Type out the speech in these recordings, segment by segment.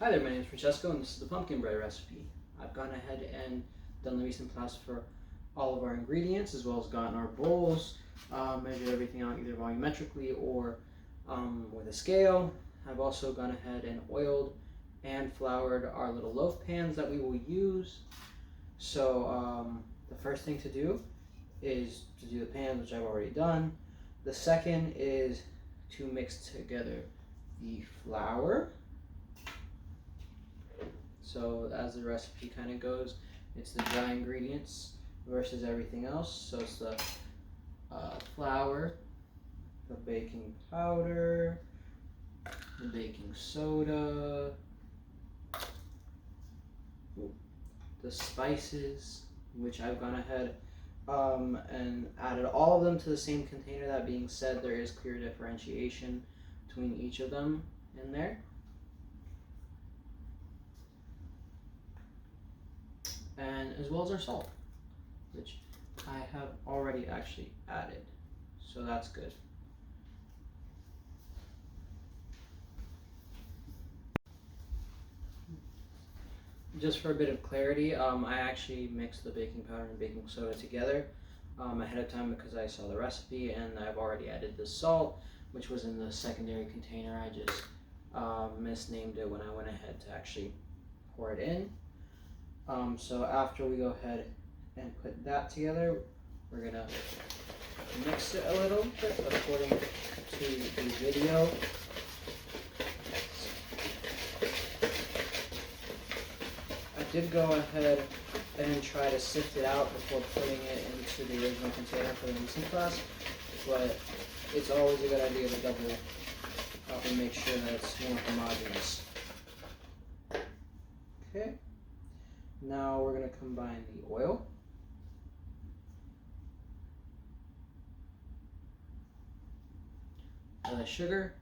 Hi there, my name is Francesco and this is the pumpkin bread recipe. I've gone ahead and done the mise en place for all of our ingredients, as well as gotten our bowls, measured everything out either volumetrically or with a scale. I've also gone ahead and oiled and floured our little loaf pans that we will use. So the first thing to do is to do the pans, which I've already done. The second is to mix together the flour. So as the recipe kind of goes, it's the dry ingredients versus everything else. So it's the flour, the baking powder, the baking soda, the spices, which I've gone ahead and added all of them to the same container. That being said, there is clear differentiation between each of them in there. And as well as our salt, which I have already actually added, so that's good. Just for a bit of clarity, I actually mixed the baking powder and baking soda together ahead of time because I saw the recipe, and I've already added the salt, which was in the secondary container. I just misnamed it when I went ahead to actually pour it in. So after we go ahead and put that together, we're gonna mix it a little bit according to the video. I did go ahead and try to sift it out before putting it into the original container for the mise en place, but it's always a good idea to double up and make sure that it's more homogeneous. Okay. Now we're going to combine the oil, the sugar,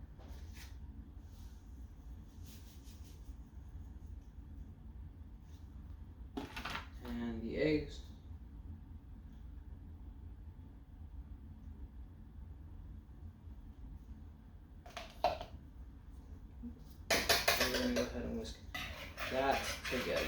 and the eggs. And we're going to go ahead and whisk that together.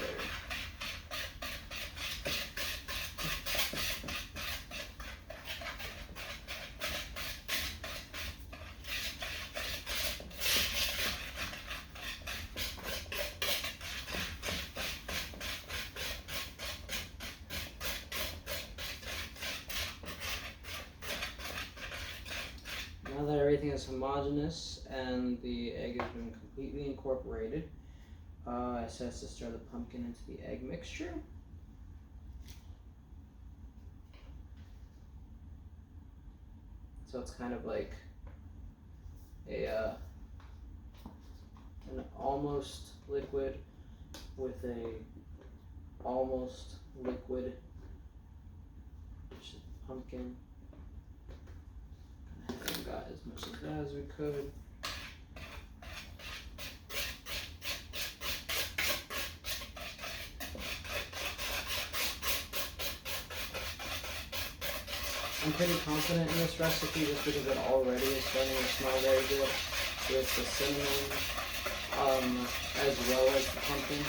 Now that everything is homogeneous and the egg has been completely incorporated, it says to stir the pumpkin into the egg mixture. So it's kind of like an almost liquid with a almost liquid pumpkin. We got as much of that as we could. I'm pretty confident in this recipe just because it already is starting to smell very good with the cinnamon as well as the pumpkin.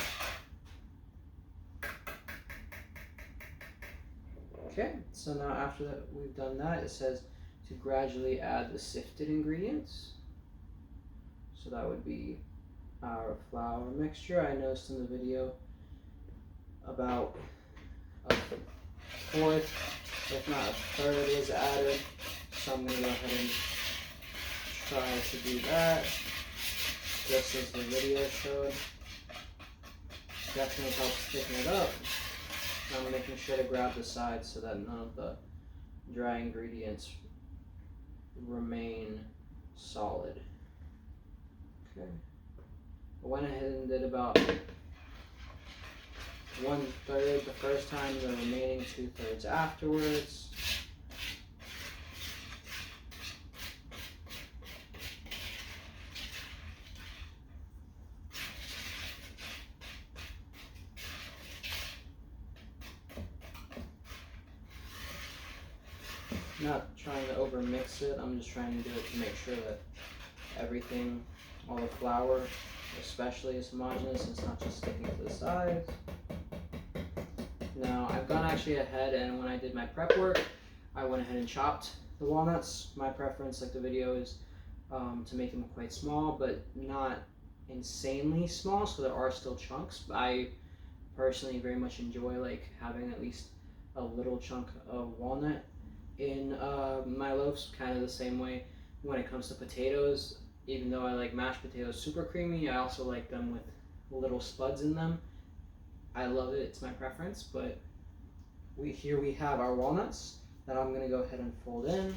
Okay, so now after that we've done that, it says to gradually add the sifted ingredients. So that would be our flour mixture. I noticed in the video about a fourth, if not a third, is added. So I'm going to go ahead and try to do that, just as the video showed. Definitely helps thicken it up. And I'm making sure to grab the sides so that none of the dry ingredients remain solid. Okay. I went ahead and did about 1/3 the first time, the remaining 2/3 afterwards. Not trying to over mix it, I'm just trying to do it to make sure that everything All the flour especially is homogeneous, it's not just sticking to the sides. Now I've gone actually ahead, and when I did my prep work, I went ahead and chopped the walnuts. My preference, like the video, is to make them quite small, but not insanely small, so there are still chunks. I personally very much enjoy like having at least a little chunk of walnut in my loaves, kind of the same way when it comes to potatoes. Even though I like mashed potatoes super creamy, I also like them with little spuds in them. I love it, it's my preference, but here we have our walnuts that I'm gonna go ahead and fold in.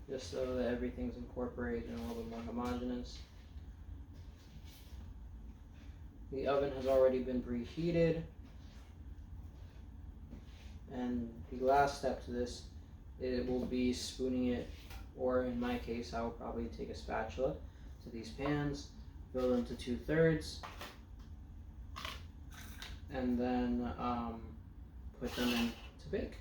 Just so that everything's incorporated and a little bit more homogeneous. The oven has already been preheated. And the last step to this, it will be spooning it, or in my case, I will probably take a spatula to these pans, fill them to 2/3, and then put them in to bake.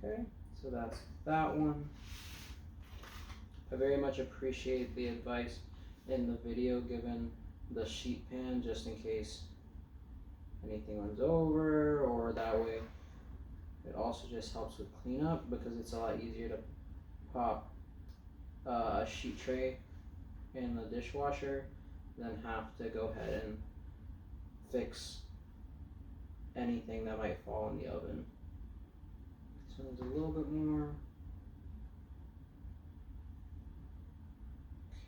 Okay, so that's that one. I very much appreciate the advice in the video given the sheet pan, just in case anything runs over, or that way it also just helps with cleanup, because it's a lot easier to pop a sheet tray in the dishwasher than have to go ahead and fix anything that might fall in the oven. So there's a little bit more.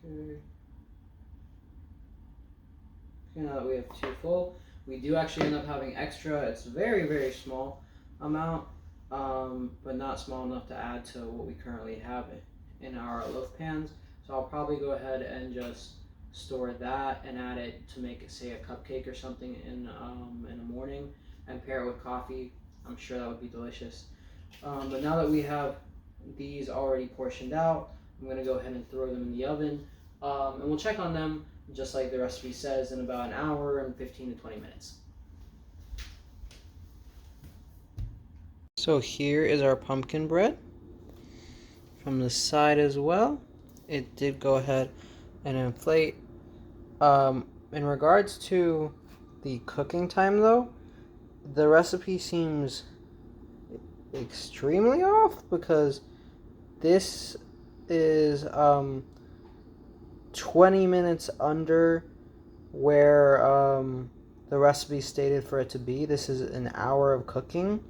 Okay. Now that we have 2 full, we do actually end up having extra. It's very, very small amount, but not small enough to add to what we currently have in our loaf pans. So I'll probably go ahead and just store that and add it to make it, say, a cupcake or something in the morning, and pair it with coffee. I'm sure that would be delicious. But now that we have these already portioned out, I'm going to go ahead and throw them in the oven, and we'll check on them just like the recipe says in about an hour and 15 to 20 minutes. So here is our pumpkin bread from the side as well. It did go ahead and inflate. In regards to the cooking time though, the recipe seems extremely off, because this is 20 minutes under where the recipe stated for it to be. This is an hour of cooking,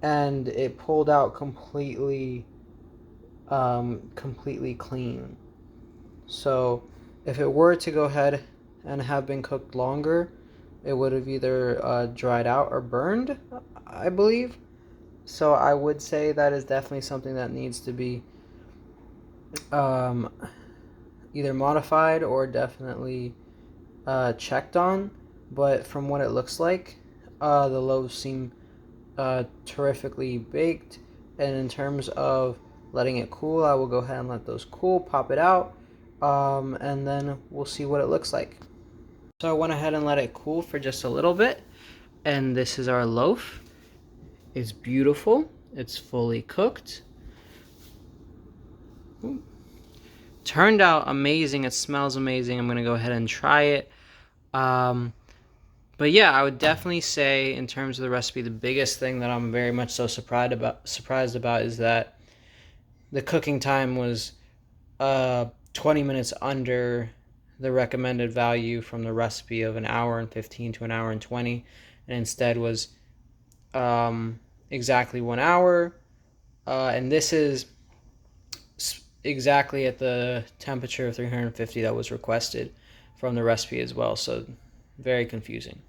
and it pulled out completely clean. So if it were to go ahead and have been cooked longer, it would have either dried out or burned, I believe. So I would say that is definitely something that needs to be either modified or definitely checked on. But from what it looks like, the loaves seem terrifically baked. And in terms of letting it cool, I will go ahead and let those cool, pop it out, and then we'll see what it looks like. So I went ahead and let it cool for just a little bit, and this is our loaf. It's beautiful. It's fully cooked. Ooh. Turned out amazing. It smells amazing. I'm going to go ahead and try it. But yeah, I would definitely say in terms of the recipe, the biggest thing that I'm very much so surprised about is that the cooking time was 20 minutes under the recommended value from the recipe of an hour and 15 to an hour and 20, and instead was exactly 1 hour, and this is exactly at the temperature of 350 that was requested from the recipe as well, so very confusing.